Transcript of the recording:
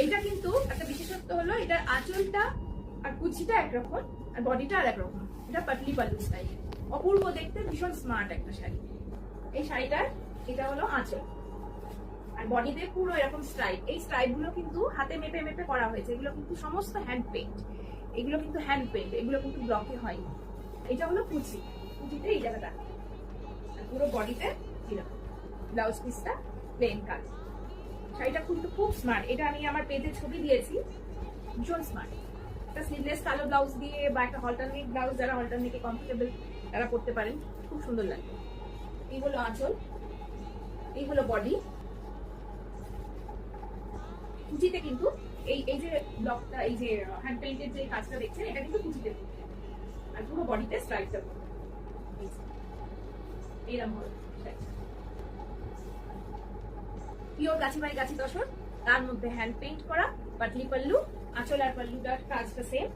এইটা কিন্তু একটা বিশেষত্ব হলো এটার আঁচলটা আর কুচিটা একরকম আর বডিটা আর একরকম। এটা পাতলি পাল্লু স্টাইল, অপূর্ব দেখতে, ভীষণ স্মার্ট একটা শাড়ি। এই শাড়িটার এটা হলো আঁচল আর বডিতে পুরো এরকম স্ট্রাইপ। এই স্ট্রাইপ গুলো কিন্তু হাতে মেপে মেপে করা হয়েছে, এগুলো কিন্তু সমস্ত হ্যান্ড পেইন্ট, এগুলো কিন্তু হ্যান্ড পেইন্ট, এগুলো কিন্তু ব্লকে হয়নি। এটা হলো কুচি, কুচিতে এই জায়গাটা, আর পুরো বডিতে এরকম। ব্লাউজ পিসটা প্লেন কাজ। শাড়িটা কিন্তু খুব স্মার্ট, এটা আমি আমার পেজে ছবি দিয়েছি, ভীষণ স্মার্ট। একটা স্লিভলেস কালো ব্লাউজ দিয়ে বা একটা হলটারনেট ব্লাউজ, যারা হলটারনেটে কমফোর্টেবল তারা পরতে পারেন, খুব সুন্দর লাগবে। এই হলো আঁচল, এই হলো বডি। কুচিতে কিন্তু এই এই যে ব্লকটা, এই যে হ্যান্ড পেইন্টের যে কাজটা দেখছেন, এটা কিন্তু কুচিতে, আর পুরো বডিতে স্ট্রাইপটা এইরকম হলো। পিওর গাছি বাই গাছি তসর, তার মধ্যে হ্যান্ড পেইন্ট করা, পাটলি পাল্লু, আঁচল আর পাল্লুটার কাজটা সেম।